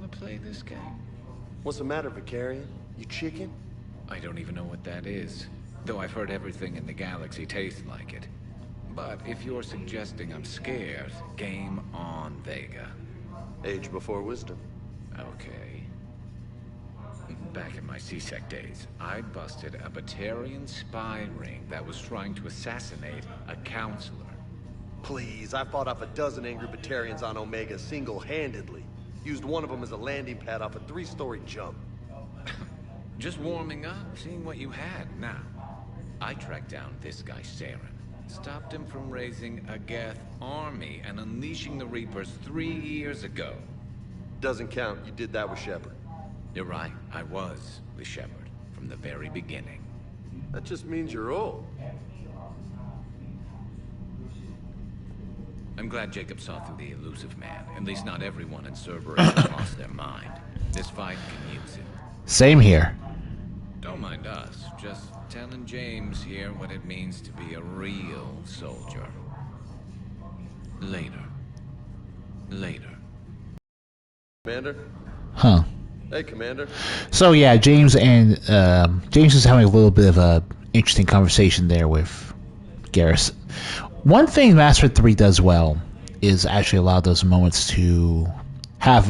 want to play this game? What's the matter, Vicarian? You chicken? I don't even know what that is, though I've heard everything in the galaxy tastes like it. But if you're suggesting I'm scared, game on, Vega. Age before wisdom. Okay. Back in my C-Sec days, I busted a Batarian spy ring that was trying to assassinate a counselor. Please, I fought off a dozen angry Batarians on Omega single-handedly. Used one of them as a landing pad off a 3-story jump. Just warming up, seeing what you had. Now, I tracked down this guy, Saren. Stopped him from raising a Geth army and unleashing the Reapers 3 years ago. Doesn't count. You did that with Shepard. You're right. I was with Shepard from the very beginning. That just means you're old. I'm glad Jacob saw through the elusive man. At least not everyone in Cerberus has lost their mind. This fight can use it. Same here. Don't mind us. Just telling James here what it means to be a real soldier. Later. Later. Commander? Huh. Hey, Commander. So yeah, James is having a little bit of a interesting conversation there with Garrus. One thing Mass Effect 3 does well is actually allow those moments to have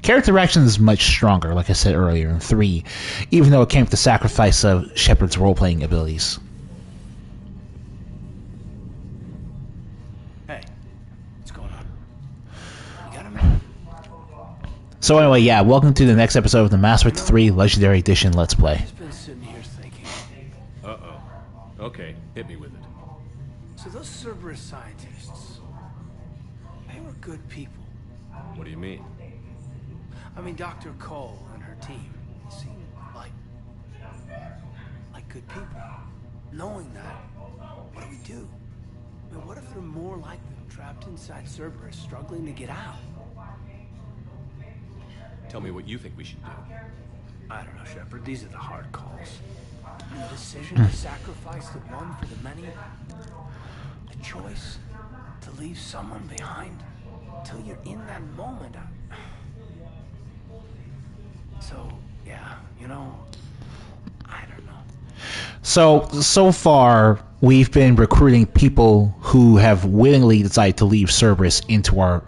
character interaction is much stronger, like I said earlier in 3, even though it came with the sacrifice of Shepard's role-playing abilities. Hey, what's going on? You got a minute? So anyway, yeah, welcome to the next episode of the Mass Effect 3 Legendary Edition Let's Play. I've just been sitting here thinking. Uh-oh. Okay, hit me with it. So those Cerberus scientists, they were good people. What do you mean? I mean, Dr. Cole and her team seem like good people. Knowing that, what do we do? I mean, what if they're more like them, trapped inside Cerberus, struggling to get out? Tell me what you think we should do. I don't know, Shepard. These are the hard calls. And the decision to sacrifice the one for the many. The choice to leave someone behind till you're in that moment. So, yeah, you know, I don't know. So far, we've been recruiting people who have willingly decided to leave Cerberus into our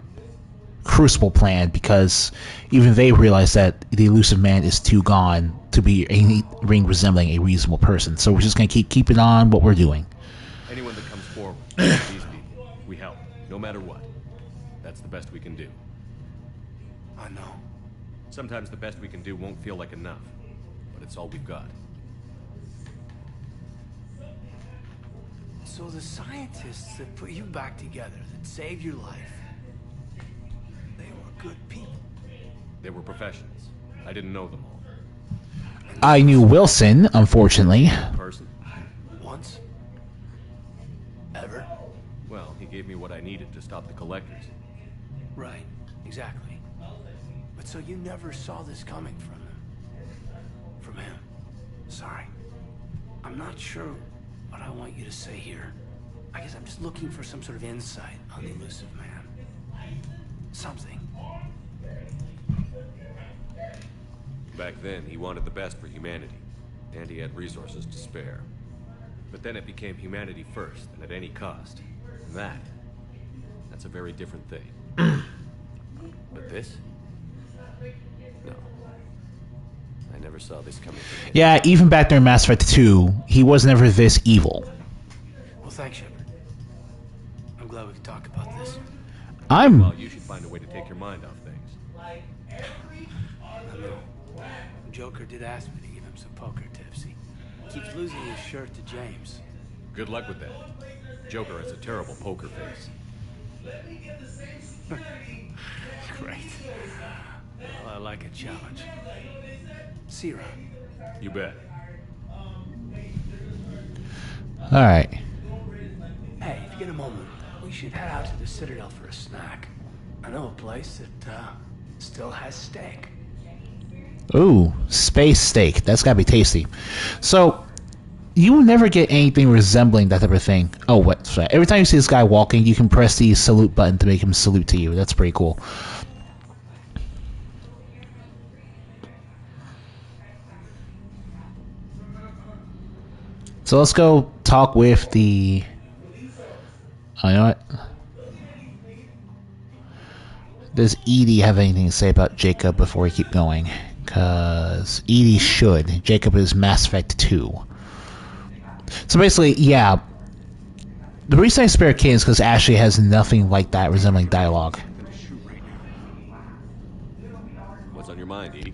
Crucible plan because even they realize that the elusive man is too gone to be anything resembling a reasonable person. So we're just going to keep it on what we're doing. Anyone that comes forward, these people, we help, no matter what. That's the best we can do. I know. Sometimes the best we can do won't feel like enough, but it's all we've got. So the scientists that put you back together, that saved your life, they were good people. They were professionals. I didn't know them all. I knew Wilson, unfortunately. Person? Once? Ever? Well, he gave me what I needed to stop the Collectors. Right, exactly. But so you never saw this coming from him? From him? Sorry. I'm not sure what I want you to say here. I guess I'm just looking for some sort of insight on the elusive man. Something. Back then, he wanted the best for humanity, and he had resources to spare. But then it became humanity first, and at any cost. And that's a very different thing. But this? No. I never saw this coming from him. Yeah, even back during Mass Effect 2, he was never this evil. Well, thanks, Shepard. I'm glad we could talk about this. Well, you should find a way to take your mind off things. I know. Joker did ask me to give him some poker tips. He keeps losing his shirt to James. Good luck with that. Joker has a terrible poker face. Great. Well, I like a challenge. See you around. You bet. Alright. Hey, if you get a moment, we should head out to the Citadel for a snack. I know a place that still has steak. Ooh, space steak. That's gotta be tasty. So, you will never get anything resembling that type of thing. Oh, what? Sorry. Every time you see this guy walking, you can press the salute button to make him salute to you. That's pretty cool. So let's go talk with the... Oh, you know what? Does Edie have anything to say about Jacob before we keep going? Because Edie should. Jacob is Mass Effect 2. So basically, yeah. The reason I spare Kane is because Ashley has nothing like that resembling dialogue. What's on your mind, Edie?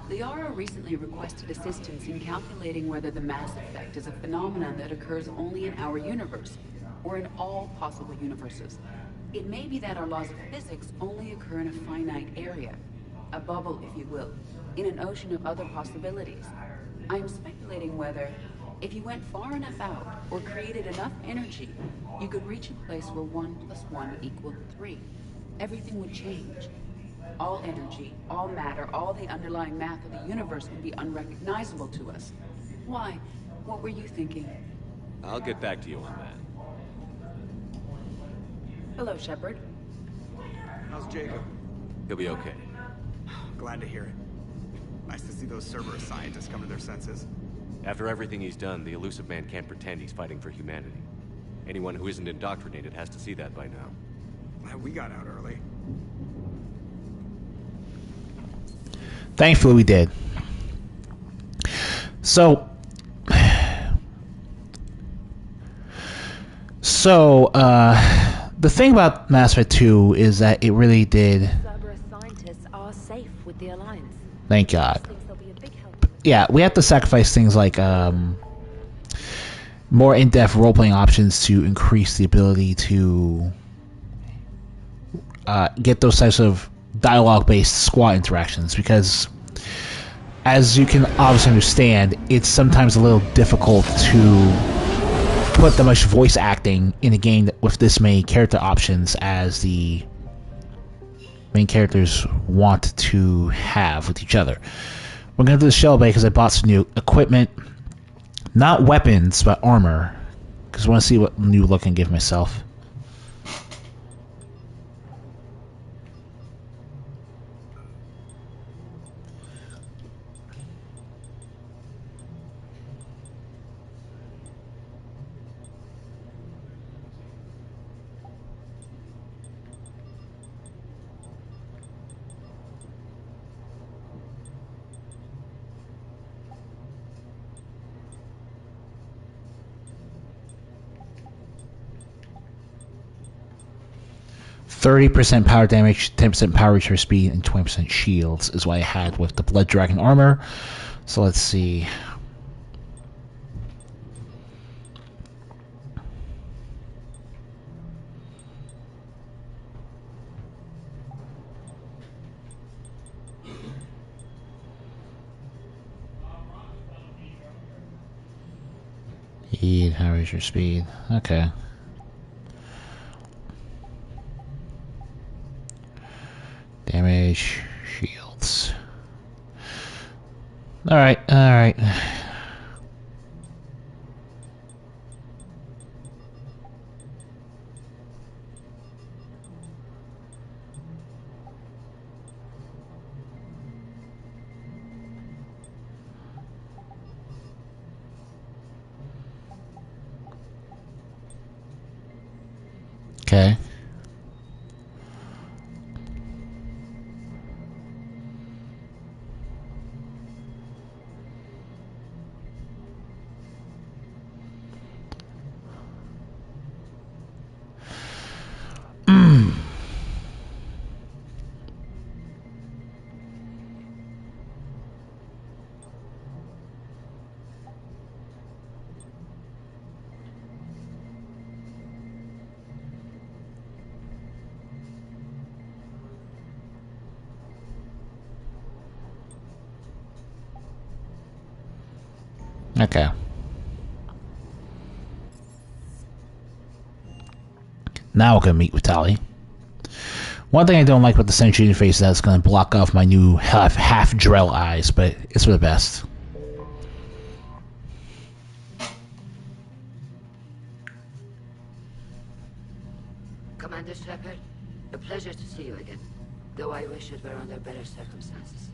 The Aura recently requested assistance in calculating whether the mass effect is a phenomenon that occurs only in our universe, or in all possible universes. It may be that our laws of physics only occur in a finite area, a bubble, if you will, in an ocean of other possibilities. I am speculating whether, if you went far enough out, or created enough energy, you could reach a place where 1 + 1 = 3. Everything would change. All energy, all matter, all the underlying math of the universe would be unrecognizable to us. Why? What were you thinking? I'll get back to you on that. Hello, Shepard. How's Jacob? He'll be okay. Glad to hear it. Nice to see those Cerberus scientists come to their senses. After everything he's done, the elusive man can't pretend he's fighting for humanity. Anyone who isn't indoctrinated has to see that by now. Glad we got out early. Thankfully we did. So, the thing about Mass Effect 2 is that it really did... Cerberus scientists are safe with the Alliance. Thank God. Thinks they'll be a big help. Yeah, we have to sacrifice things like more in-depth role-playing options to increase the ability to get those types of dialogue-based squad interactions, because as you can obviously understand, it's sometimes a little difficult to put that much voice acting in a game with this many character options as the main characters want to have with each other. We're going to do the shell bay because I bought some new equipment. Not weapons, but armor. Because I want to see what new look I can give myself. %30 power damage, 10% power recharge speed, and 20% shields is what I had with the Blood Dragon armor. So let's see. Power recharge speed. Okay. Damage, shields. Alright, alright. Okay. Okay. Now we're going to meet with Tali. One thing I don't like about the Sentry interface is that it's going to block off my new half Drell eyes, but it's for the best. Commander Shepard, a pleasure to see you again, though I wish it were under better circumstances.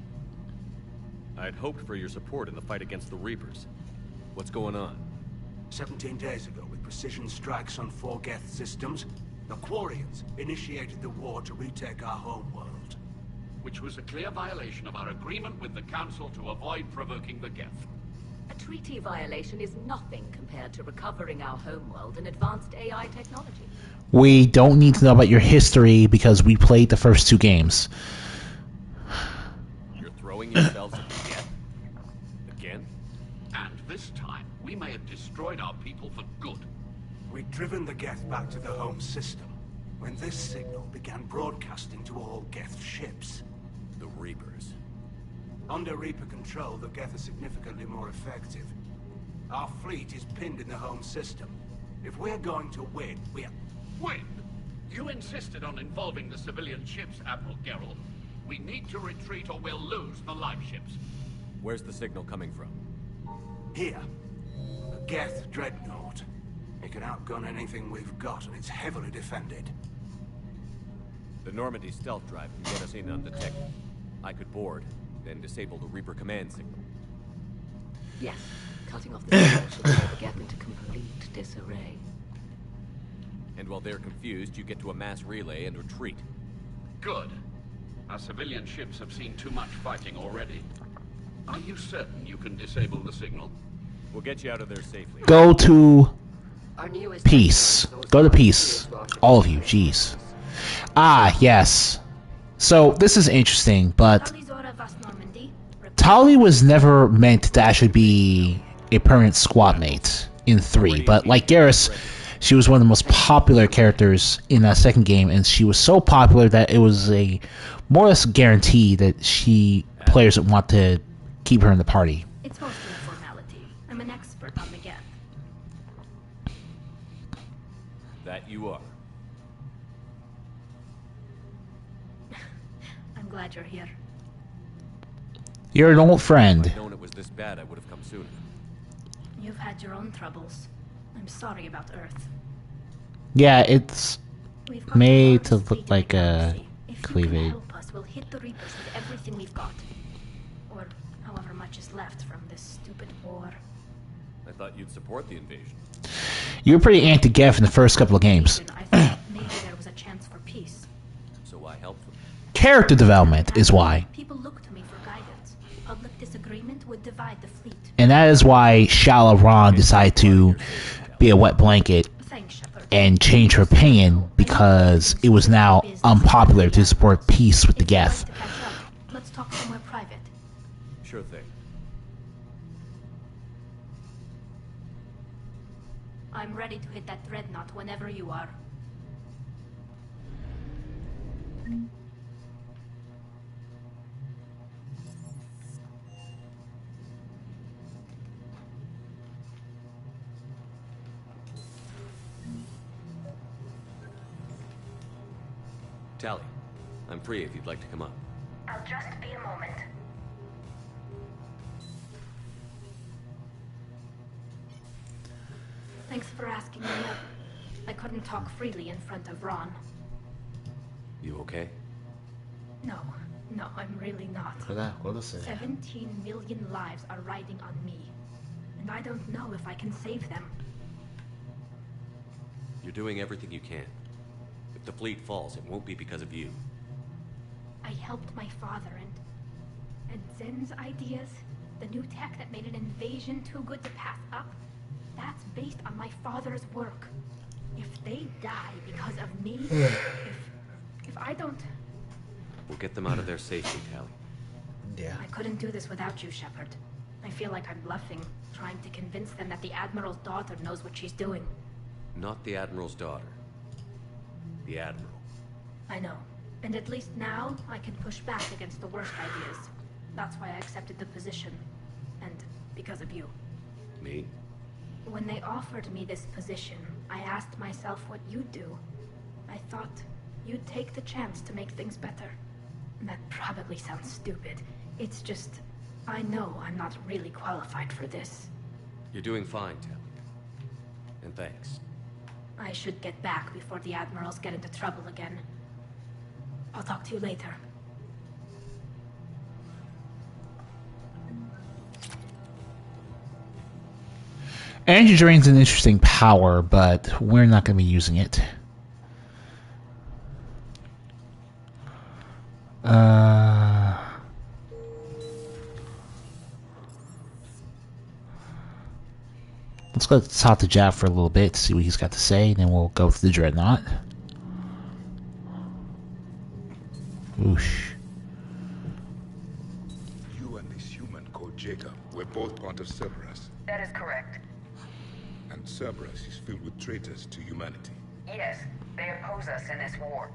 I'd hoped for your support in the fight against the Reapers. What's going on? 17 days ago, with precision strikes on 4 Geth systems, the Quarians initiated the war to retake our homeworld. Which was a clear violation of our agreement with the Council to avoid provoking the Geth. A treaty violation is nothing compared to recovering our homeworld and advanced AI technology. We don't need to know about your history because we played the first 2 games. You're throwing yourselves at the Geth? Again? And this time, we may have destroyed our people for good. We'd driven the Geth back to the home system when this signal began broadcasting to all Geth ships. The Reapers. Under Reaper control, the Geth are significantly more effective. Our fleet is pinned in the home system. If we're going to win, Win? You insisted on involving the civilian ships, Admiral Geralt. We need to retreat or we'll lose the live ships. Where's the signal coming from? Here. The Geth Dreadnought. It can outgun anything we've got, and it's heavily defended. The Normandy stealth drive can get us in undetected. I could board, then disable the Reaper command signal. Yes, cutting off the signal should throw the Geth into complete disarray. And while they're confused, you get to a mass relay and retreat. Good. Our civilian ships have seen too much fighting already. Are you certain you can disable the signal? We'll get you out of there safely. Go to Our newest peace. Go to peace. All of you, jeez. Ah, yes. So, this is interesting, but Tali was never meant to actually be a permanent squad mate in 3, but like Garrus, she was one of the most popular characters in that second game, and she was so popular that it was a more or less guarantee that players would want to keep her in the party. It's mostly a formality. I'm an expert on the Geth. That you are. I'm glad you're here. You're an old friend. If I'd known it was this bad, I would have come sooner. You've had your own troubles. I'm sorry about Earth. Yeah, it's We've got made the to largest look fleet like in the a galaxy. If you can cleavage. help us, we'll hit the Reapers with everything we've got. Or however much is left from this stupid war. I thought you'd support the invasion. You were pretty anti-Geth in the first couple of games. I thought maybe there was a chance for peace. So I helped them. Character development is why. People look to me for guidance. Public disagreement would divide the fleet. And that is why Shala Ron decided to be a wet blanket and change her opinion, because it was now unpopular to support peace with the Geth. Let's talk somewhere private. Sure thing. I'm ready to hit that dreadnought whenever you are. Tali, I'm free if you'd like to come up. I'll just be a moment. Thanks for asking me up. I couldn't talk freely in front of Ron. You okay? No, I'm really not. 17 million lives are riding on me. And I don't know if I can save them. You're doing everything you can. If the fleet falls, it won't be because of you. I helped my father and Zen's ideas, the new tech that made an invasion too good to pass up, that's based on my father's work. If they die because of me, if I don't... We'll get them out of there safely, Tali. Yeah. I couldn't do this without you, Shepard. I feel like I'm bluffing, trying to convince them that the Admiral's daughter knows what she's doing. Not the Admiral's daughter. The Admiral. I know. And at least now, I can push back against the worst ideas. That's why I accepted the position. And because of you. Me? When they offered me this position, I asked myself what you'd do. I thought you'd take the chance to make things better. That probably sounds stupid. It's just, I know I'm not really qualified for this. You're doing fine, Tali. And thanks. I should get back before the Admirals get into trouble again. I'll talk to you later. Energy drain's an interesting power, but we're not going to be using it. Let's go talk to Jav for a little bit, see what he's got to say, and then we'll go to the Dreadnought. Oosh. You and this human called Jacob were both part of Cerberus. That is correct. And Cerberus is filled with traitors to humanity. Yes, they oppose us in this war.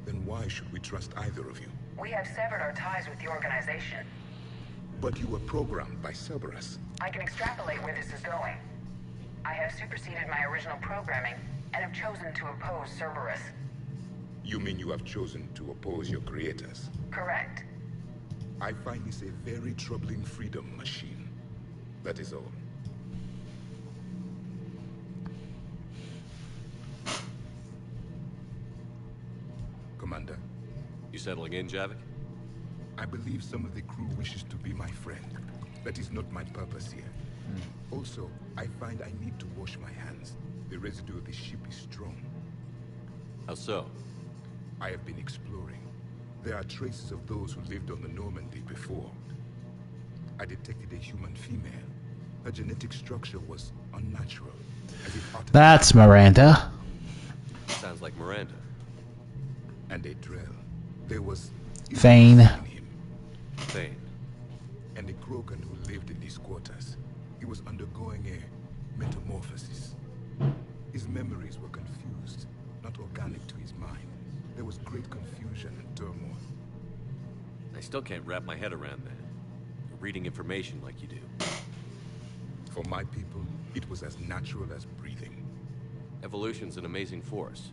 Then why should we trust either of you? We have severed our ties with the organization. But you were programmed by Cerberus. I can extrapolate where this is going. I have superseded my original programming and have chosen to oppose Cerberus. You mean you have chosen to oppose your creators? Correct. I find this a very troubling freedom machine. That is all. Commander. You settling in, Javik? I believe some of the crew wishes to be my friend. That is not my purpose here. Also, I find I need to wash my hands. The residue of the ship is strong. How so? I have been exploring. There are traces of those who lived on the Normandy before. I detected a human female. Her genetic structure was unnatural. As if That's Miranda. Sounds like Miranda. And a drill. There was Thane. Thane. And a Krogan who lived in these quarters. He was undergoing a metamorphosis. His memories were confused, not organic to his mind. There was great confusion and turmoil. I still can't wrap my head around that. You're reading information like you do. For my people, it was as natural as breathing. Evolution's an amazing force.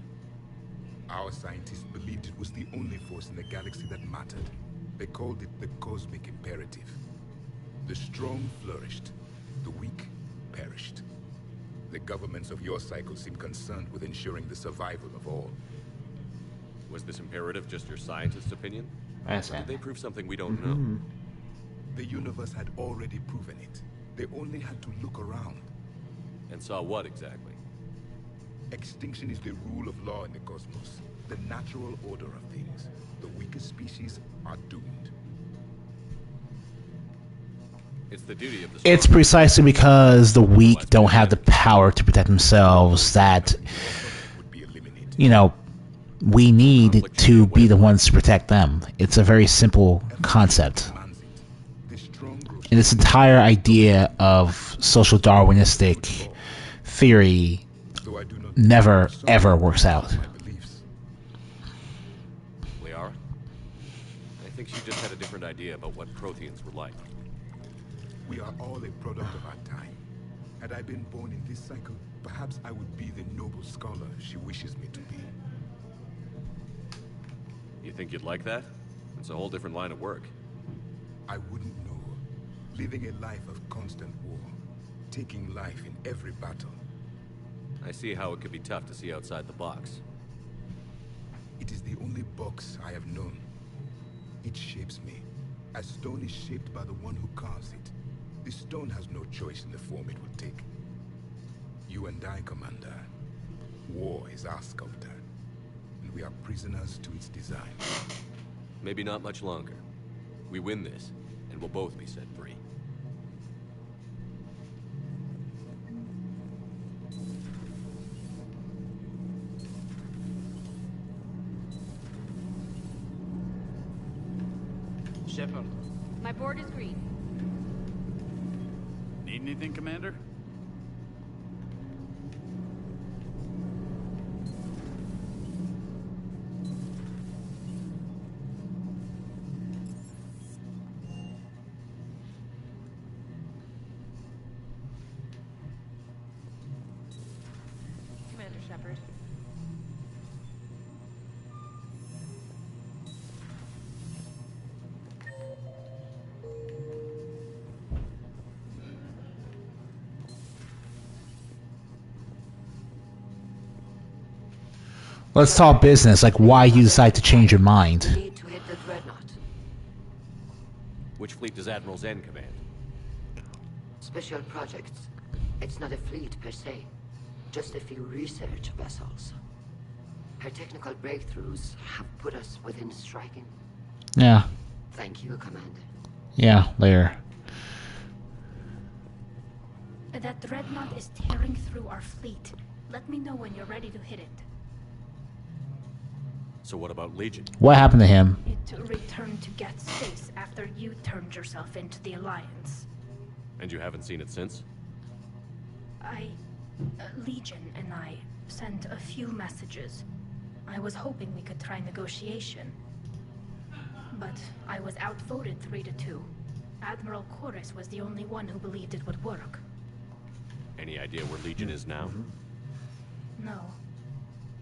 Our scientists believed it was the only force in the galaxy that mattered. They called it the cosmic imperative. The strong flourished, the weak perished. The governments of your cycle seem concerned with ensuring the survival of all. Was this imperative just your scientist's opinion? Or did they prove something we don't know? The universe had already proven it. They only had to look around. And saw what exactly? Extinction is the rule of law in the cosmos. The natural order of things. The weakest species are doomed. It's the duty of the It's precisely because the weak don't have the power to protect themselves that, you know, we need to be the ones to protect them. It's a very simple concept. And this entire idea of social Darwinistic theory never, ever works out. Liara? I think she just had a different idea about what Protheans were like. We are all a product of our time. Had I been born in this cycle, perhaps I would be the noble scholar she wishes me to be. You think you'd like that? It's a whole different line of work. I wouldn't know. Living a life of constant war. Taking life in every battle. I see how it could be tough to see outside the box. It is the only box I have known. It shapes me, as stone is shaped by the one who carves it. The stone has no choice in the form it will take. You and I, Commander. War is our sculptor, and we are prisoners to its design. Maybe not much longer. We win this, and we'll both be set free. Shepard. My board is green. Need anything, Commander? Commander Shepard. Let's talk business, like why you decide to change your mind. Need to hit the Dreadnought. Which fleet does Admiral Zen command? Special projects. It's not a fleet per se, just a few research vessels. Her technical breakthroughs have put us within striking. Yeah. Thank you, Commander. Yeah, later. That dreadnought is tearing through our fleet. Let me know when you're ready to hit it. So what about Legion? What happened to him? It returned to Geth space after you turned yourself into the Alliance. And you haven't seen it since? Legion and I sent a few messages. I was hoping we could try negotiation. But I was outvoted 3-2. Admiral Chorus was the only one who believed it would work. Any idea where Legion is now? No.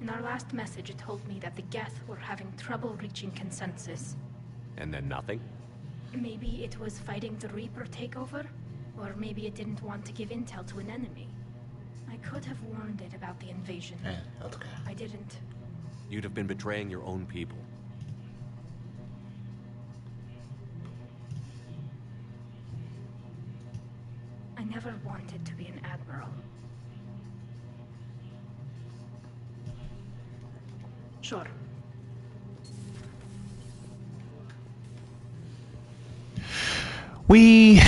In our last message, it told me that the Geth were having trouble reaching consensus. And then nothing? Maybe it was fighting the Reaper takeover? Or maybe it didn't want to give intel to an enemy. I could have warned it about the invasion. Okay. I didn't. You'd have been betraying your own people. I never wanted to be an admiral. Sure. We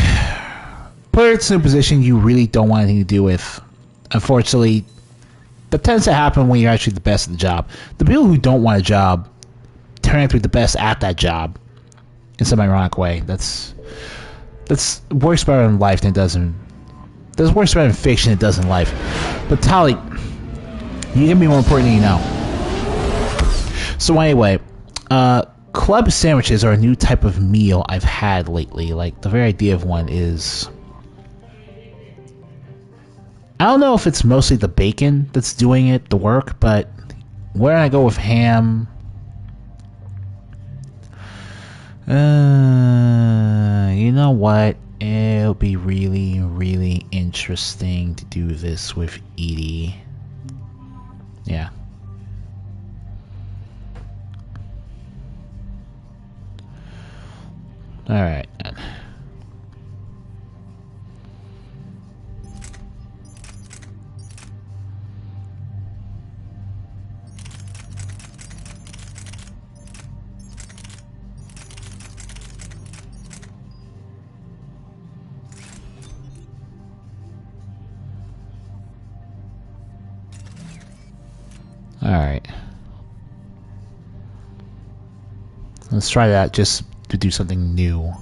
put it in a position you really don't want anything to do with. Unfortunately, that tends to happen when you're actually the best at the job. The people who don't want a job turn out to be the best at that job in some ironic way. That's works better in life than it does in... Does works better in fiction than it does in life. But Tali, you give me more important than you know. So anyway, club sandwiches are a new type of meal I've had lately. Like, the very idea of one is... I don't know if it's mostly the bacon that's doing it, the work, but where I go with ham... you know what? It'll be really, really interesting to do this with Edie. Yeah. Alright. Alright. Let's try that just to do something new.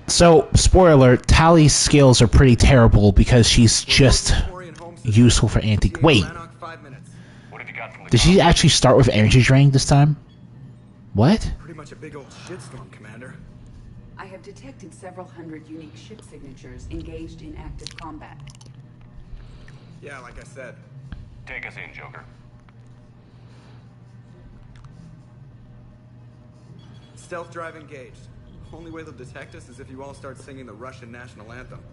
So, spoiler alert, Tali's skills are pretty terrible because she's just useful for anti- Wait, Did she actually start with energy drain this time? What? Pretty much a big old shitstorm, Commander. I have detected several hundred unique ship signatures engaged in active combat. Yeah, like I said. Take us in, Joker. Stealth drive engaged. Only way they'll detect us is if you all start singing the Russian national anthem.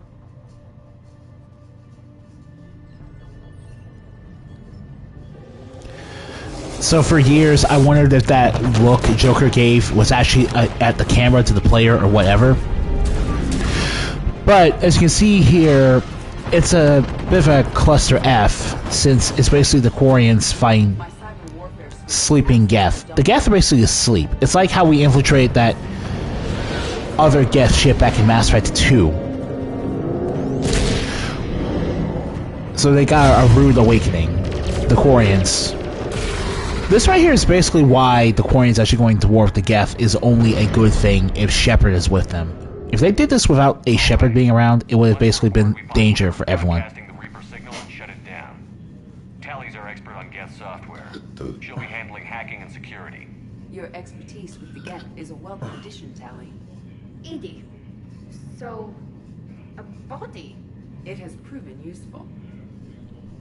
So for years, I wondered if that look Joker gave was actually at the camera to the player or whatever. But as you can see here, it's a bit of a cluster F, since it's basically the Quarians fighting sleeping Geth. The Geth are basically asleep. It's like how we infiltrated that other Geth ship back in Mass Effect 2. So they got a rude awakening, the Quarians. This right here is basically why the Quarians actually going to war with the Geth is only a good thing if Shepard is with them. If they did this without a Shepard being around, it would have basically been danger for everyone. Tali's our expert on Geth software. She'll be handling hacking and security. Your expertise with the Geth is a welcome addition, Tali. Edie, so... a body? It has proven useful.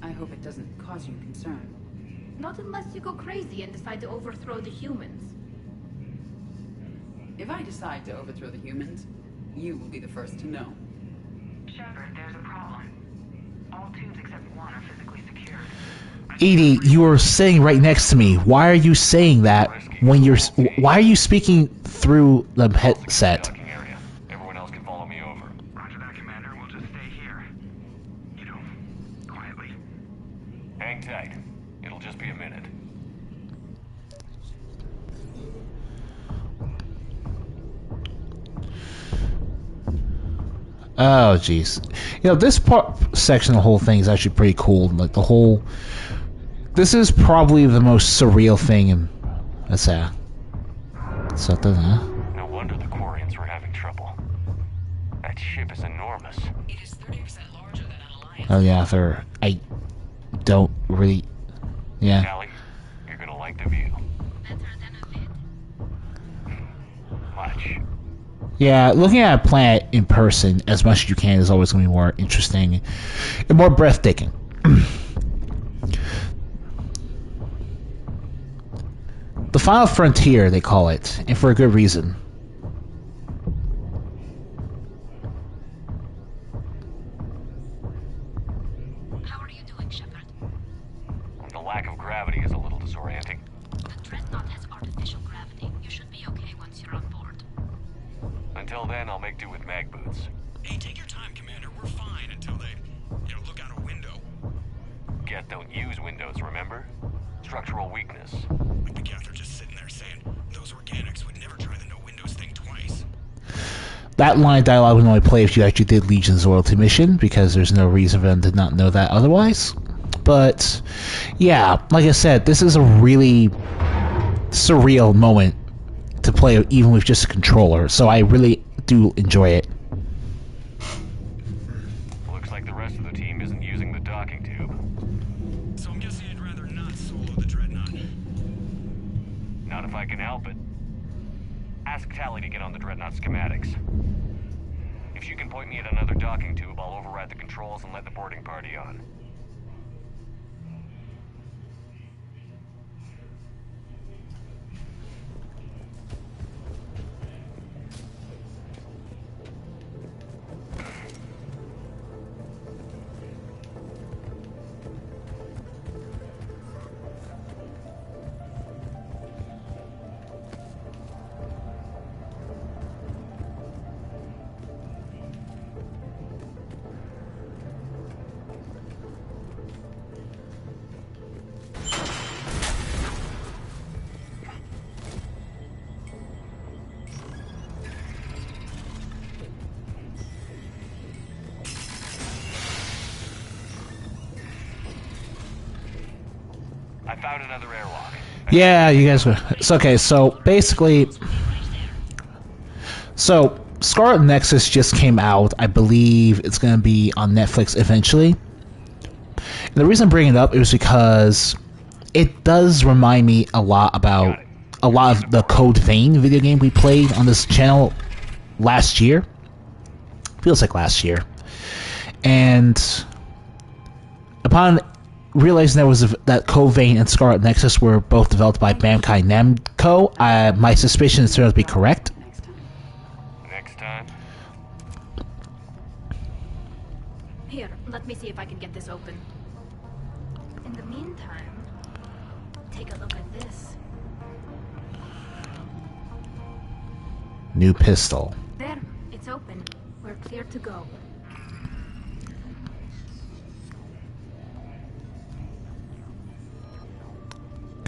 I hope it doesn't cause you concern. Not unless you go crazy and decide to overthrow the humans. If I decide to overthrow the humans, you will be the first to know. Shepard, there's a problem. All tubes except one are physically secured. Edie, you are sitting right next to me. Why are you saying that when you're... Why are you speaking through the headset? Everyone else can follow me over. Roger that, Commander. We'll just stay here. You know, quietly. Hang tight. It'll just be a minute. Oh, jeez. You know, this section of the whole thing is actually pretty cool. Like, the whole... This is probably the most surreal thing in... That's something, huh? No wonder the Quarians were having trouble. That ship is enormous. It is 30% larger than an Alliance. Oh, yeah, I don't really... Yeah. Tali, you're gonna like the view. Better than a vid. Much. Yeah, looking at a planet in person as much as you can is always going to be more interesting and more breathtaking. The Final Frontier, they call it, and for a good reason. How are you doing, Shepard? The lack of gravity is a little disorienting. The Dreadnought has artificial gravity. You should be okay once you're on board. Until then, I'll make do with mag boots. Hey, take your time, Commander. We're fine until they, look out a window. Geth don't use windows, remember? Structural weakness. Like the Geth are just sitting there saying, those organics would never try the no windows thing twice. That line of dialogue would only play if you actually did Legion's loyalty mission, because there's no reason for them to not know that otherwise. But, yeah, like I said, this is a really surreal moment to play even with just a controller, so I really do enjoy it. Looks like the rest of the team isn't using the docking tube. So I'm guessing you'd rather not solo the Dreadnought. Not if I can help it. Ask Tali to get on the Dreadnought schematics. If she can point me at another docking tube, I'll override the controls and let the boarding party on. I found another airlock. Yeah, you guys were... It's okay, so basically... So, Scarlet Nexus just came out. I believe it's going to be on Netflix eventually. And the reason I'm bringing it up is because it does remind me a lot about a lot of the Code Vein video game we played on this channel last year. Feels like last year. And upon realizing that Code Vein and Scarlet Nexus were both developed by Bandai Namco, my suspicions turned out to be correct. Next time? Here, let me see if I can get this open. In the meantime, take a look at this. New pistol. There, it's open. We're clear to go.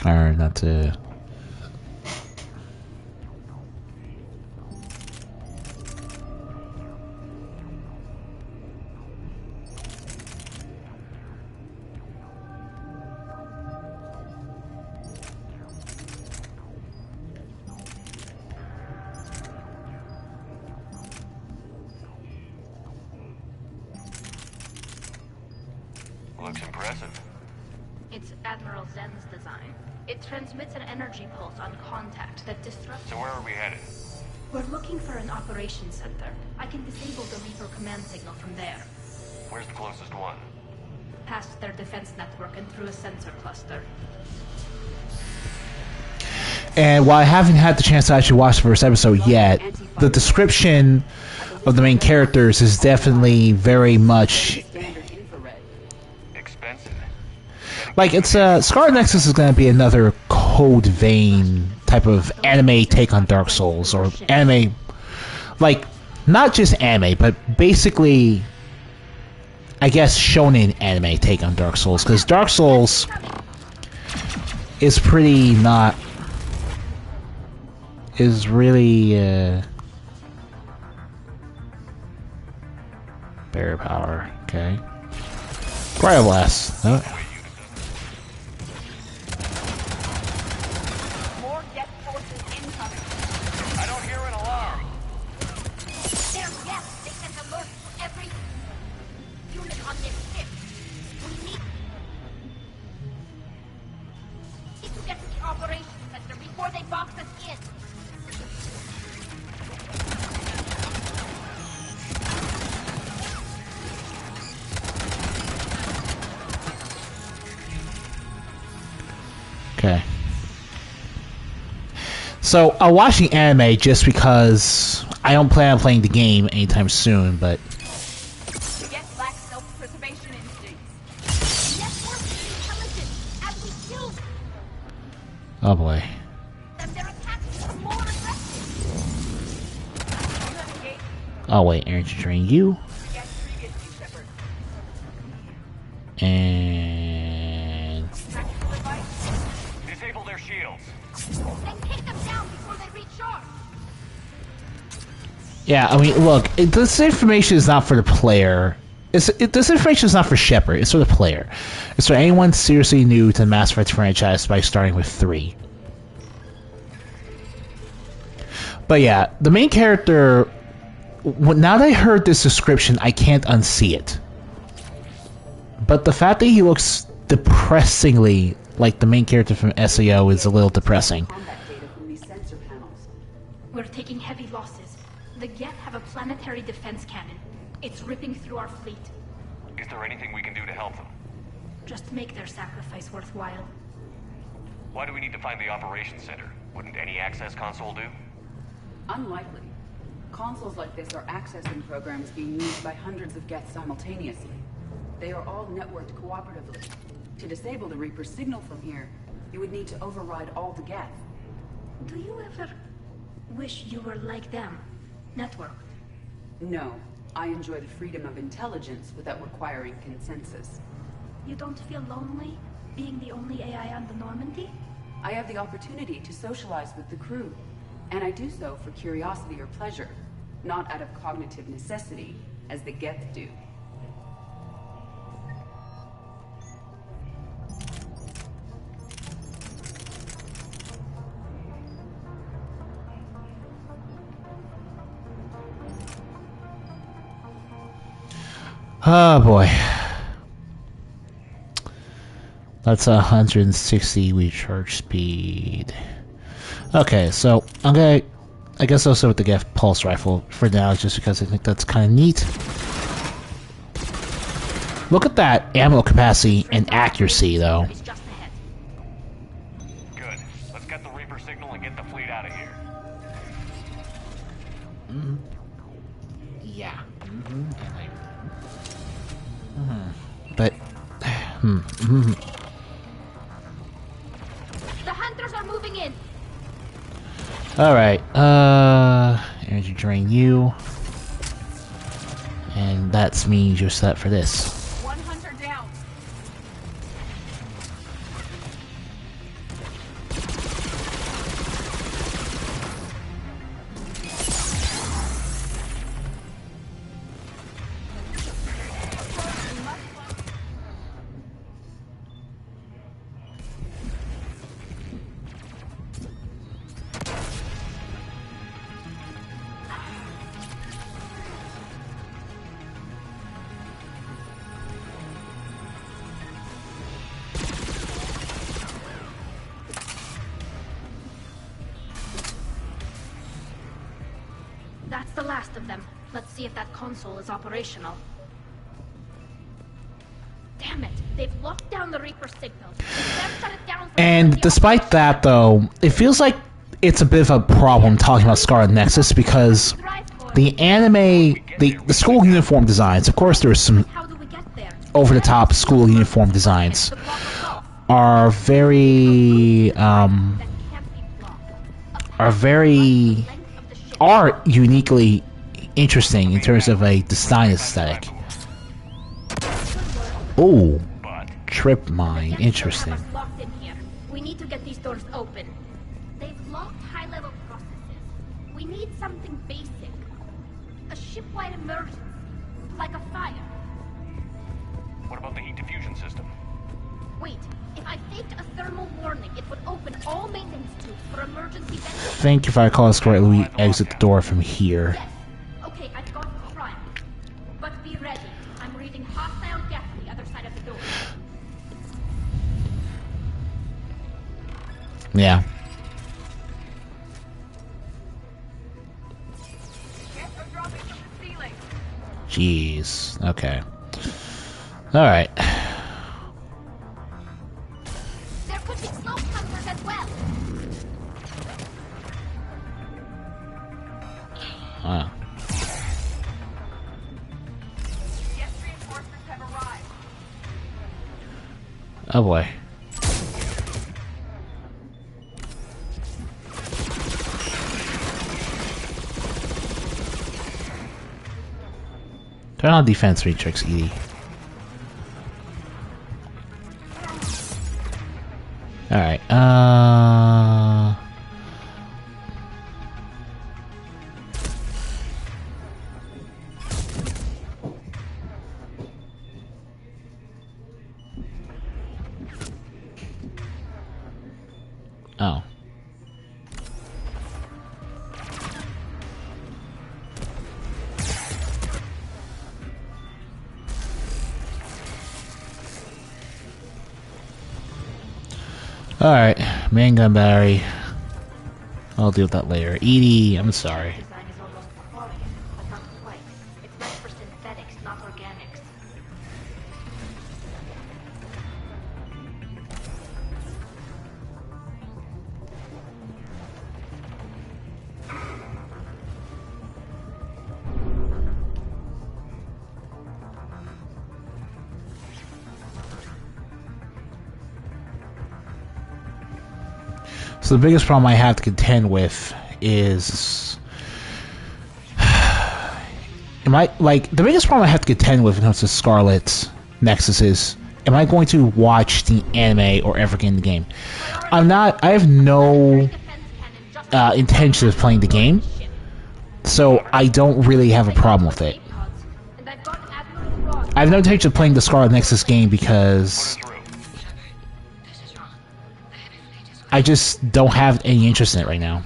Or not to. Looks impressive. It's Admiral Zen's design. It transmits an energy pulse on contact that disrupts... So where are we headed? We're looking for an operations center. I can disable the Reaper command signal from there. Where's the closest one? Past their defense network and through a sensor cluster. And while I haven't had the chance to actually watch the first episode yet, the description of the main characters is definitely very much... Expensive. Like, it's Scarlet Nexus is going to be another Code Vein type of anime take on Dark Souls, or anime, like, not just anime, but basically, I guess, shonen anime take on Dark Souls, because Dark Souls is pretty not, is really, Bear Power, okay. Cryo Blast. Oh. More Geth forces incoming. I don't hear an alarm. They're Geth. They send alerts to every unit on this ship. We need to get to the operations center before they box us in. Okay. So, I'm watching anime just because I don't plan on playing the game anytime soon, but... Geth lack self-preservation instincts. Network intelligence as we kill Oh boy. them. Their attacks are more aggressive. Oh wait, energy drain you. And... Disable their shields. And take them down before they recharge. Yeah, I mean, look, this information is not for the player. This information is not for Shepard, it's for the player. It's for anyone seriously new to the Mass Effect franchise by starting with 3. But yeah, the main character... Now that I heard this description, I can't unsee it. But the fact that he looks depressingly like the main character from SAO is a little depressing. Combat data from these sensor panels. We're taking heavy losses. The Geth have a planetary defense cannon. It's ripping through our fleet. Is there anything we can do to help them? Just make their sacrifice worthwhile. Why do we need to find the operations center? Wouldn't any access console do? Unlikely. Consoles like this are accessing programs being used by hundreds of Geth simultaneously. They are all networked cooperatively. To disable the Reaper's signal from here, you would need to override all the Geth. Do you ever wish you were like them? Networked? No. I enjoy the freedom of intelligence without requiring consensus. You don't feel lonely, being the only AI on the Normandy? I have the opportunity to socialize with the crew, and I do so for curiosity or pleasure, not out of cognitive necessity, as the Geth do. Oh boy. That's 160 recharge speed. Okay, so I'm gonna... I guess I'll start with the Geth pulse rifle for now, just because I think that's kind of neat. Look at that ammo capacity and accuracy, though. Good. Let's get the Reaper signal and get the fleet out of here. Yeah. But... The hunters are moving in. Alright, energy drain you. And that's me just set for this. One hunter down. That's the last of them. Let's see if that console is operational. Damn it! They've locked down the Reaper signal. They've shut it down. And despite that, though, it feels like it's a bit of a problem talking about Scarlet Nexus because the anime, the school uniform designs, of course there's some over-the-top school uniform designs, are are uniquely interesting in terms of a design aesthetic. Ooh, trip mine, interesting. Locked in here. We need to get these doors open. They've locked high-level processes. We need something basic. A ship-wide emergency, like a fire. What about the heat diffusion system? Wait, if I faked a thermal warning, it would open all maintenance tubes for emergency vents. I think if I recall this correctly, we exit the door from here. Yes. Okay, I've got the prime. But be ready. I'm reading hostile Geth on the other side of the door. Yeah. Jeez. Okay. Alright. There could be smoke hunters as well. Wow. Yes, reinforcements have arrived. Oh boy. Turn on defense matrix, Edie. Alright, oh. Alright, main gun battery. I'll deal with that later. Edie, I'm sorry. Design is almost euphoric, but not quite. It's meant for synthetics, not organics. So the biggest problem I have to contend with is... the biggest problem I have to contend with when it comes to Scarlet Nexus is, am I going to watch the anime or ever get in the game? I have no intention of playing the game, so I don't really have a problem with it. I have no intention of playing the Scarlet Nexus game because I just don't have any interest in it right now.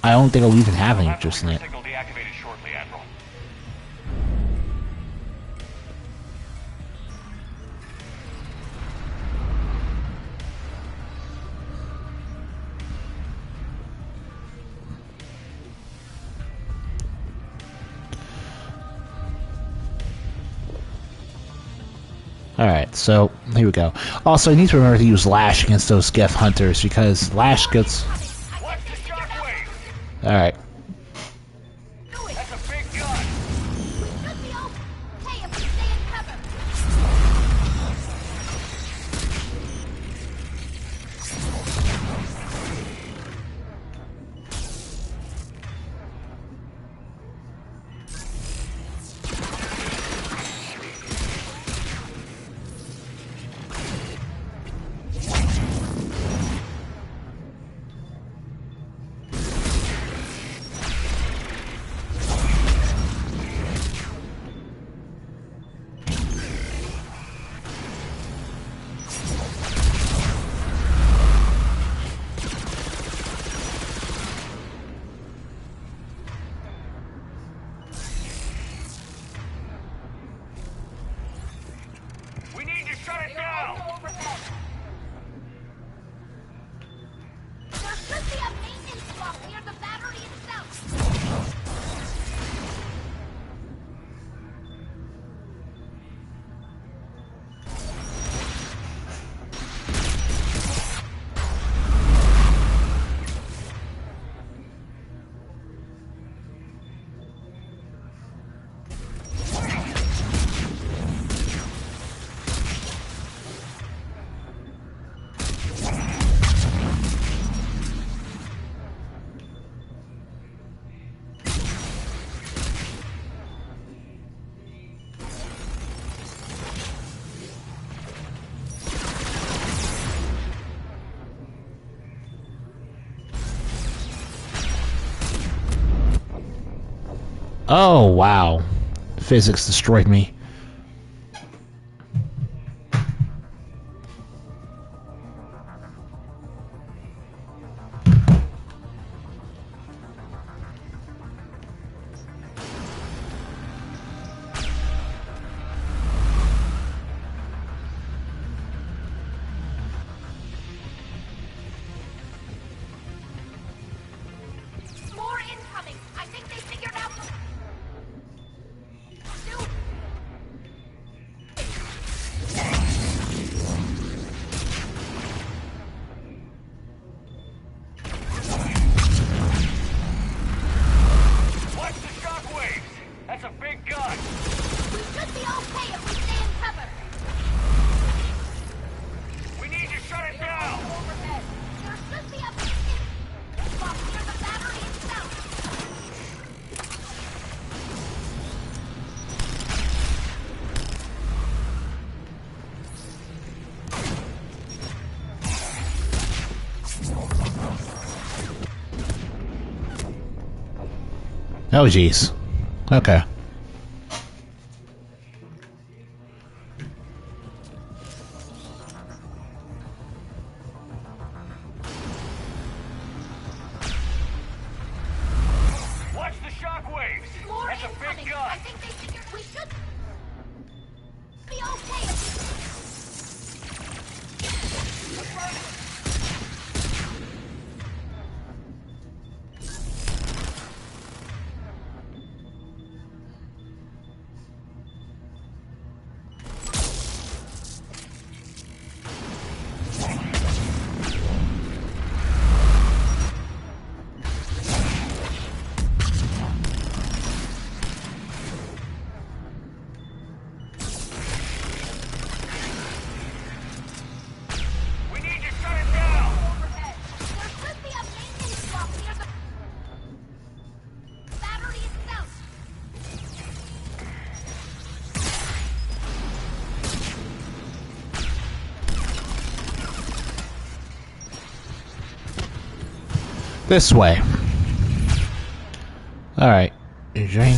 I don't think I'll even have any interest in it. Signal deactivated shortly, Admiral. Alright, so here we go. Also, I need to remember to use Lash against those Geth hunters because Lash gets... Alright. That's a big gun. We should be okay if we stay in cover. We need to shut it down! There should be a maintenance block near the battery itself. Oh, wow. Physics destroyed me. More incoming. I think they figured out the... Watch the shockwaves! That's a big gun! We should be okay if we stay in cover. We need to shut it down! Overhead. There should be a maintenance block near the battery itself. Oh, jeez. Okay. Watch the shockwaves! More That's a incoming. big I gun! think they figured we should be okay if We need to shut it down! overhead. There should be a maintenance block near the battery itself. This way. Alright. Drain.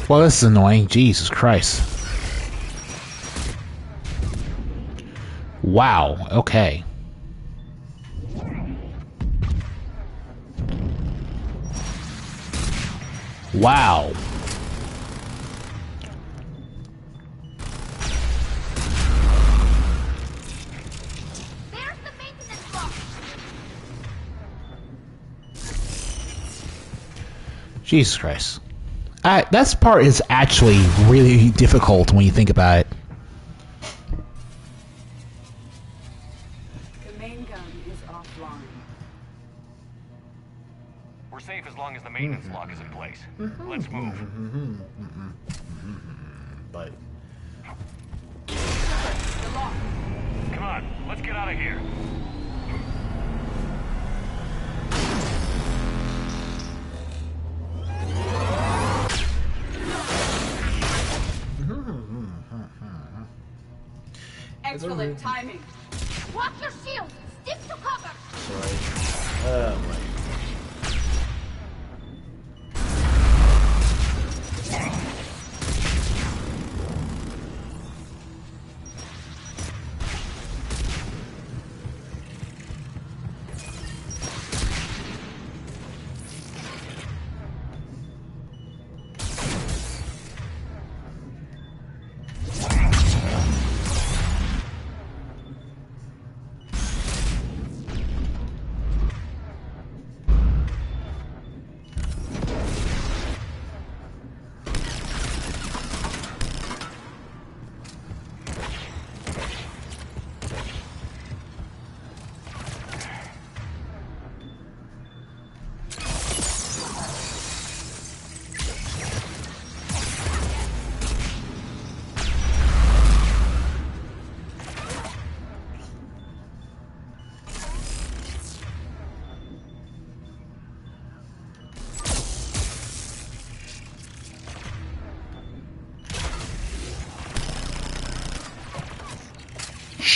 Well, this is annoying. Jesus Christ. Wow. Okay. Wow. There's the maintenance block. Jesus Christ. That part is actually really difficult when you think about it. The main gun is offline. We're safe as long as the maintenance lock is in place. Let's move. But Come on, let's get out of here. Excellent timing. Watch your shield. Stick to cover. sorry. Oh my.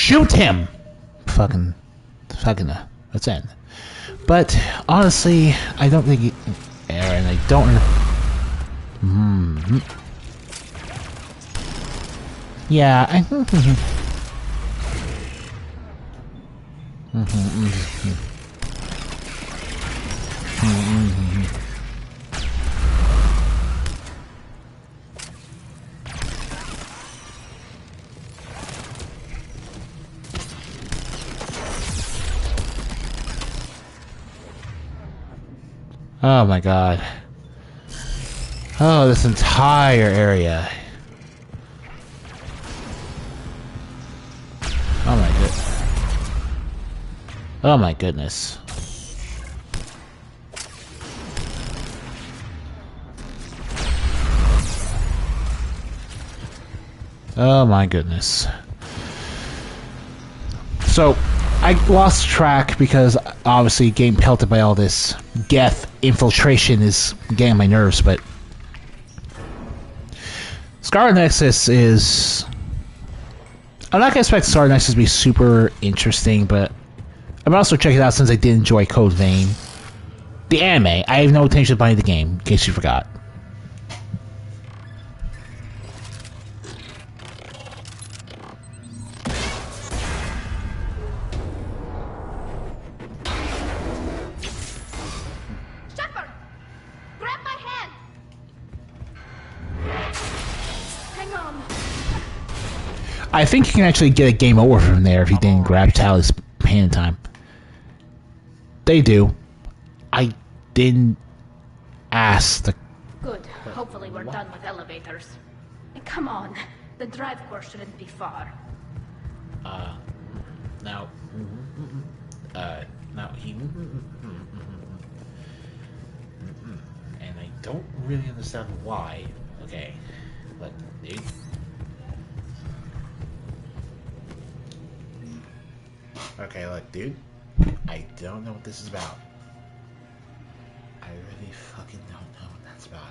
Shoot him! Fucking, that's it. But honestly, I don't think, Aaron, I don't. Yeah, I. Oh my god. Oh, this entire area. Oh my goodness. Oh my goodness. Oh my goodness. So, I lost track because obviously getting pelted by all this Geth infiltration is getting on my nerves, but Scarlet Nexus is... I'm not going to expect Scarlet Nexus to be super interesting, but I'm also checking it out since I did enjoy Code Vein. The anime, I have no intention of buying the game, in case you forgot. I think you can actually get a game over from there if you didn't grab Tali's hand in time. They do. I didn't ask the... Good. Hopefully we're done with elevators. And come on. The drive course shouldn't be far. Now... now he... And I don't really understand why. Okay. But... Okay, look, dude. I don't know what this is about. I really fucking don't know what that's about.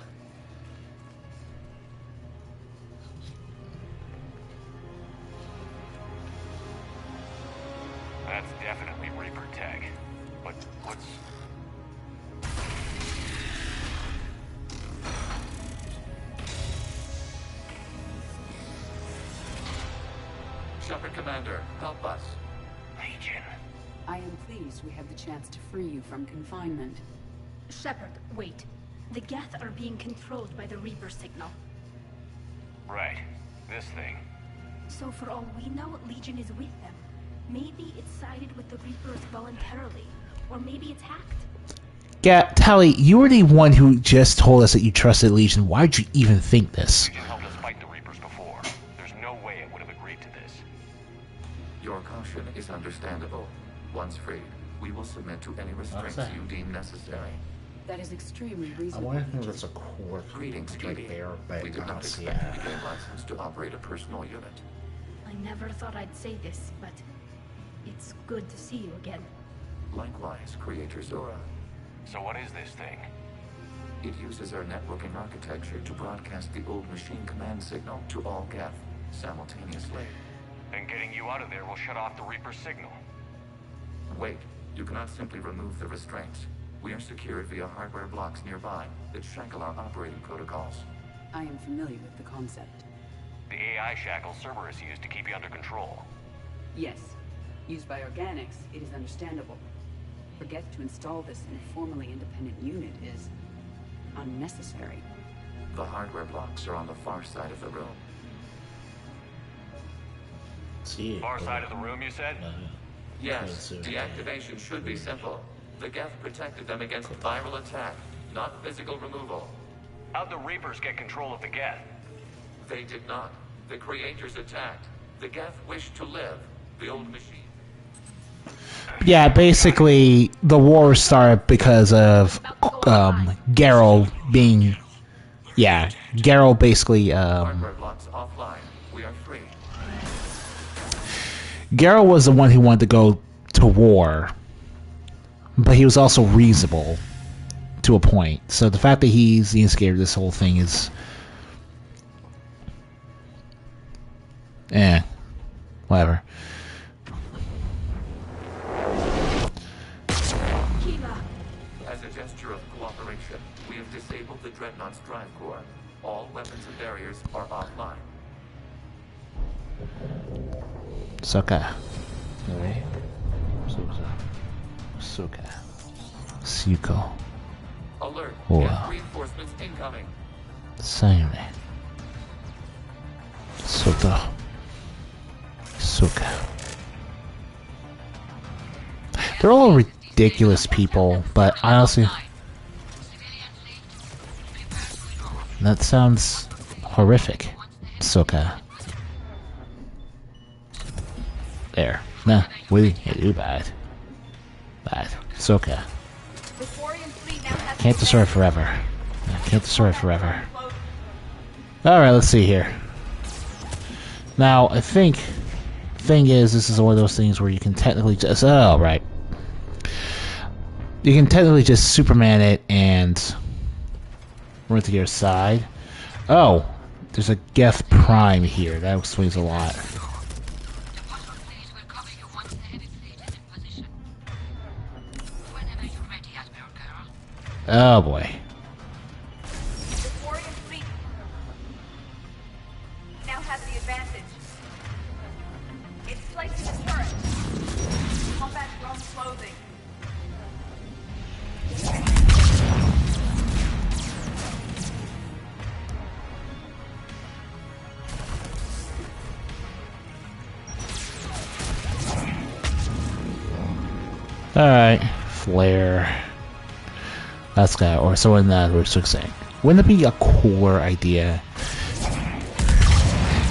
That's definitely Reaper tech. But what's... Shepard, Commander, help us. Legion. I am pleased we have the chance to free you from confinement. Shepard, wait. The Geth are being controlled by the Reaper signal. Right. This thing. So for all we know, Legion is with them. Maybe it sided with the Reapers voluntarily. Or maybe it's hacked. Yeah, Tali, you were the one who just told us that you trusted Legion. Why'd you even think this? Legion helped us fight the Reapers before. There's no way it would have agreed to this. Your caution is understandable. Once freed, we will submit to any restraints you deem necessary. That is extremely reasonable. that's a core. Greetings, Judy. We did not expect you to gain license to operate a personal unit. I never thought I'd say this, but it's good to see you again. Likewise, Creator Zora. So what is this thing? It uses our networking architecture to broadcast the old machine command signal to all Geth simultaneously. Then getting you out of there will shut off the Reaper signal. Wait, you cannot simply remove the restraints. We are secured via hardware blocks nearby that shackle our operating protocols. I am familiar with the concept. The AI shackle Cerberus used to keep you under control. Yes. Used by organics, it is understandable. For Geth to install this in a formally independent unit is unnecessary. The hardware blocks are on the far side of the room. Far side of the room, you said? Yes, deactivation should be simple. The Geth protected them against viral attack, not physical removal. How'd the Reapers get control of the Geth? They did not. The Creators attacked. The Geth wished to live. The old machine. Yeah, basically, the war started because of Geralt being... Yeah, Geralt basically... Hardware blocks offline. We are free. Geralt was the one who wanted to go to war, but he was also reasonable to a point. So the fact that he's the instigator of this whole thing is... whatever. As a gesture of cooperation, we have disabled the Dreadnought's drive core. All weapons and barriers are offline. Soka. Okay. Soka. Suko. Alert! Wow. Geth reinforcements incoming. Same. Soka. Soka. They're all ridiculous people, but honestly, that sounds horrific. Soka. There. Nah, we do bad. Bad. Soka. Can't destroy forever. Can't destroy forever. Alright, let's see here. Now, I think the thing is, this is one of those things where you can technically just... Oh, right. You can technically just Superman it and run to your side. Oh, there's a Geth Prime here. That explains a lot. Oh boy. Now has the advantage. It's placing a turret. Combat drone closing. Alright, flare. That's kind of, or so in that we're saying. Wouldn't it be a cooler idea?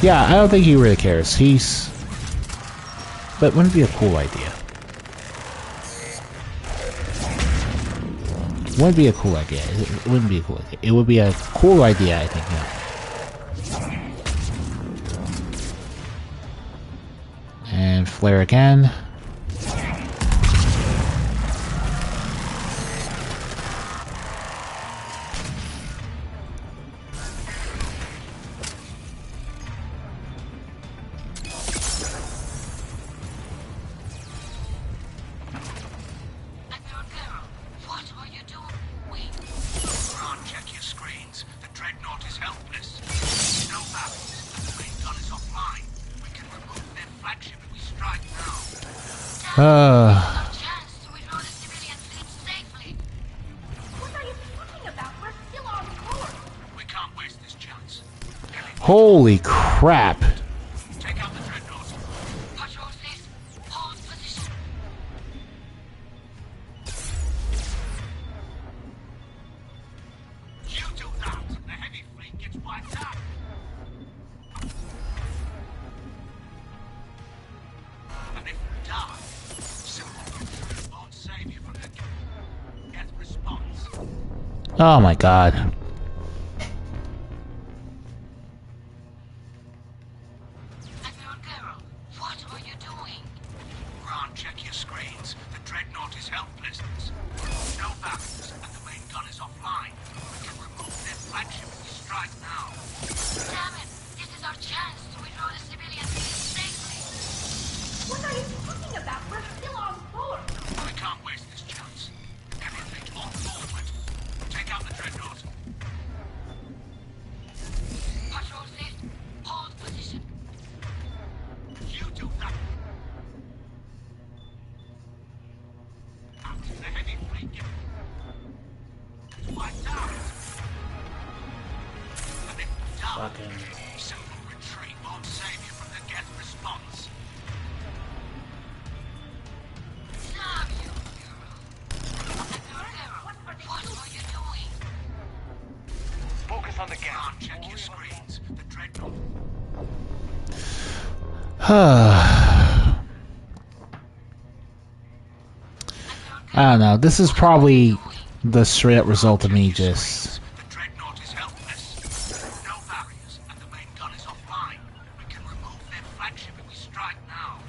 Yeah, I don't think he really cares. He's... But wouldn't it be a cool idea? Wouldn't be a cool idea. It wouldn't be a cool idea. It would be a cool idea, I think, yeah. And flare again. We can't waste this chance. Holy crap. Take out the dreadnought. You do that, and the heavy fleet gets wiped out. And if we die, simple won't save you from the Geth response. Oh my god. Ron, check your screens. The dreadnought is helpless. No barrels, and the main gun is offline. We can remove their flagship if we strike now. Damn it! This is our chance to withdraw the civilians safely. What are you talking about? We're still on board. We can't waste this chance. Heavy fleet on forward. Take out the dreadnought. Patrol fifth, hold position. You do that. The heavy fleet gets wiped out. And if we die, simple retreat won't save you from the Geth response. Damn you! What are you doing? Focus on the Ron, Geth. check your screens. The dreadnought. I don't know. This is probably the straight up result of me just... The dreadnought is helpless. No barriers, and the main gun is offline. We can remove their flagship if we strike now.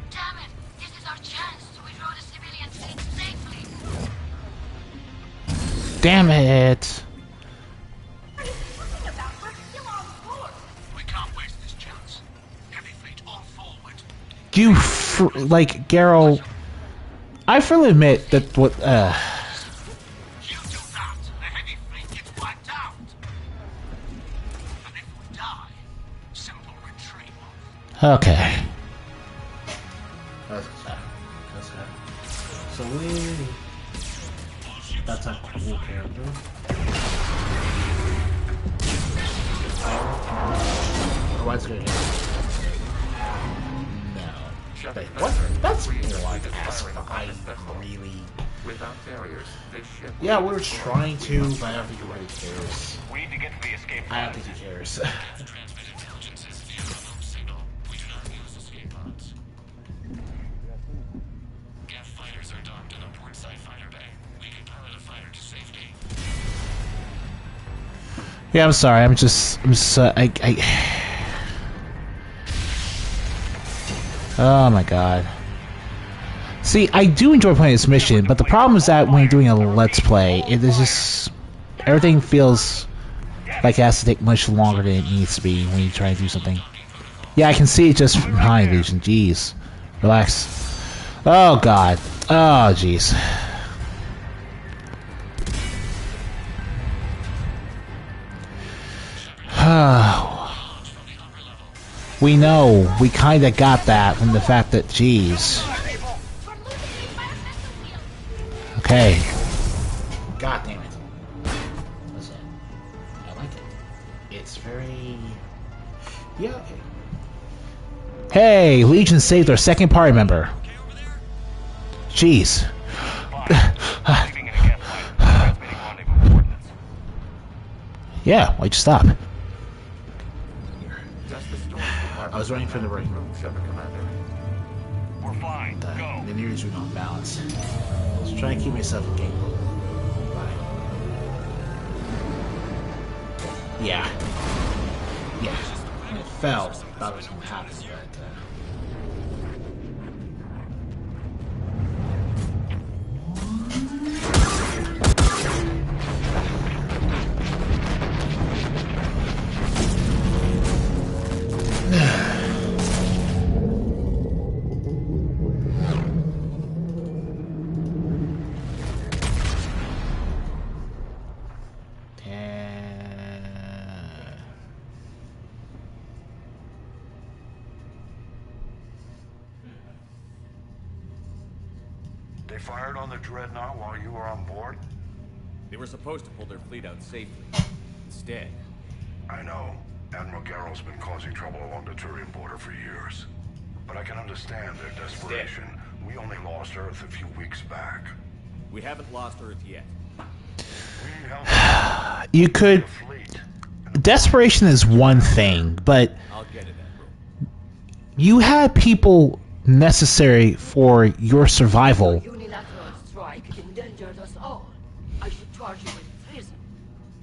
Damn it! This is our chance to withdraw the civilian fleet safely. Damn it. We can't waste this chance. Heavy fleet all forward. Like, Garrow... I fully admit that what, You do that, the heavy fleet gets wiped out. And if we die, simple retreat. Okay. So that's a cool character. Oh, that's good. No. Wait, what? That's more like I really... Without barriers, this ship... Yeah, we're trying to, but I don't think he really cares. We need to get to the escape I pod. don't think he cares. Transmit intelligences via remote signal. We do not use escape pods. Geth fighters are docked in a portside fighter bay. We can pilot a fighter to safety. Yeah, I'm sorry. I'm just oh my god. See, I do enjoy playing this mission, but the problem is that when you're doing a Let's Play, it is just... everything feels like it has to take much longer than it needs to be when you try to do something. Yeah, I can see it just from behind vision. Jeez. Relax. Oh god. Oh, jeez. We know. We kinda got that from the fact that, jeez. Okay. God damn it. Listen. I like it. It's very... yeah, okay. Hey! Legion saved our second party member. Jeez. Yeah, why'd you stop? I was running from the break room. We're fine. The news are not balanced. Just trying to keep myself in game. Yeah. Yeah. When it fell, I thought it was going to happen, but... They fired on the Dreadnought while you were on board? They were supposed to pull their fleet out safely. Instead... I know. Admiral Garrow's been causing trouble along the Turian border for years. But I can understand their desperation. We only lost Earth a few weeks back. We haven't lost Earth yet. You could... Desperation is one thing, but... I'll get it, Admiral. You had people necessary for your survival. Your unilateral strike endangered us all. I should charge you with treason.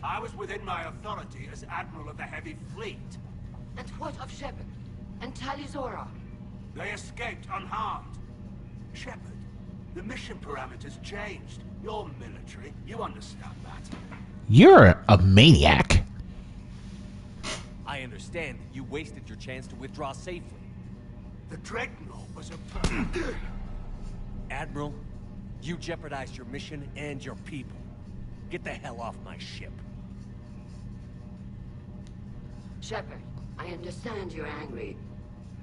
I was within my authority as Admiral of the Heavy Fleet. And what of Shepard? And Tali Zora? They escaped unharmed. Shepard, the mission parameters changed. You're military. You understand that. You're a maniac. I understand that you wasted your chance to withdraw safely. The Dreadnought was a... Admiral, you jeopardized your mission and your people. Get the hell off my ship. Shepard, I understand you're angry.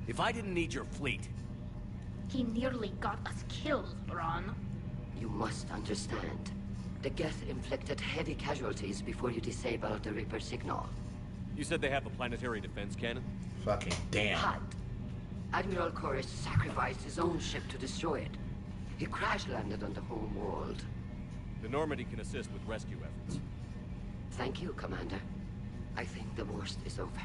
If I didn't need your fleet... He nearly got us killed, Ron. You must understand. The Geth inflicted heavy casualties before you disabled the Reaper signal. You said they have a planetary defense cannon? Fucking damn. Had. Admiral Koresh sacrificed his own ship to destroy it. He crash-landed on the home world. The Normandy can assist with rescue efforts. Thank you, Commander. I think the worst is over.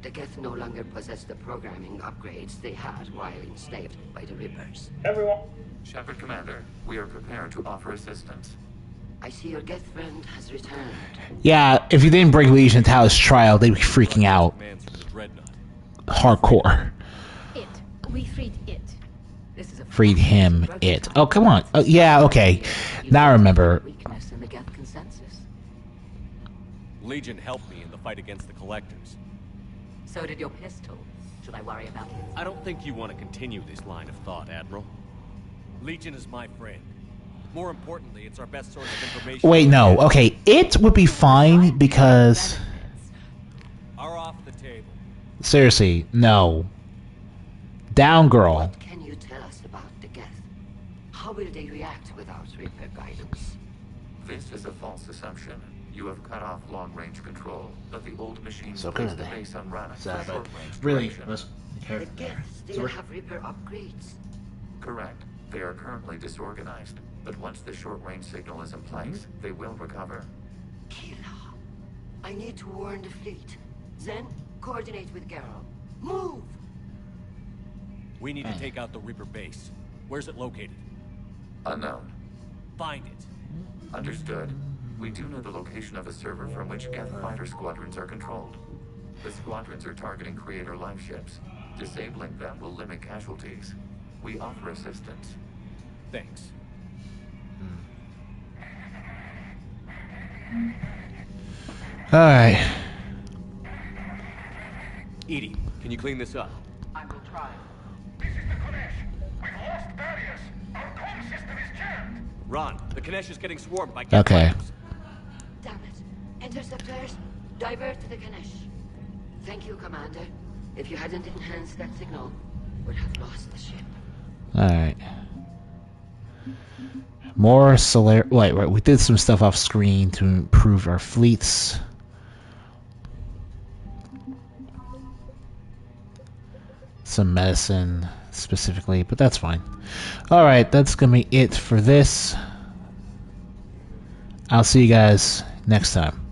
The Geth no longer possess the programming upgrades they had while enslaved by the Reapers. Everyone. Shepard, Commander, we are prepared to offer assistance. I see your Geth friend has returned. Yeah, if you didn't bring Legion to Talos trial, they'd be freaking out. Hardcore. It. We freed it. This is a Freed him, it. Oh, come on. Oh, yeah, okay. Now I remember. Weakness in the Geth consensus. Legion helped me in the fight against the Collectors. So did your pistol. Should I worry about it? I don't think you want to continue this line of thought, Admiral. Legion is my friend. More importantly, it's our best source of information. Wait, no. Okay, it would be fine because... Are off the table. Seriously, no. Down, girl. What can you tell us about the Geth? How will they react without Reaper guidance? This is a false assumption. You have cut off long-range control, but the old machines So place good, the they- base on run So, for but short-range really, duration. let's The Geth still have Reaper upgrades. Correct. They are currently disorganized, but once the short-range signal is in place, they will recover. Killa. I need to warn the fleet. Then, coordinate with Garrow. Move! We need to take out the Reaper base. Where's it located? Unknown. Find it. Understood. We do know the location of a server from which Geth fighter squadrons are controlled. The squadrons are targeting Creator life ships. Disabling them will limit casualties. We offer assistance. Thanks. Alright. Edie, can you clean this up? I will try. Ron, the Kanesh is getting swarmed by Okay. Damn it. Interceptors, divert to the Ganesh. Thank you, Commander. If you hadn't enhanced that signal, we'd have lost the ship. Alright. More Solar... Wait, we did some stuff off screen to improve our fleets. Some medicine, specifically, but that's fine. Alright, that's gonna be it for this. I'll see you guys next time.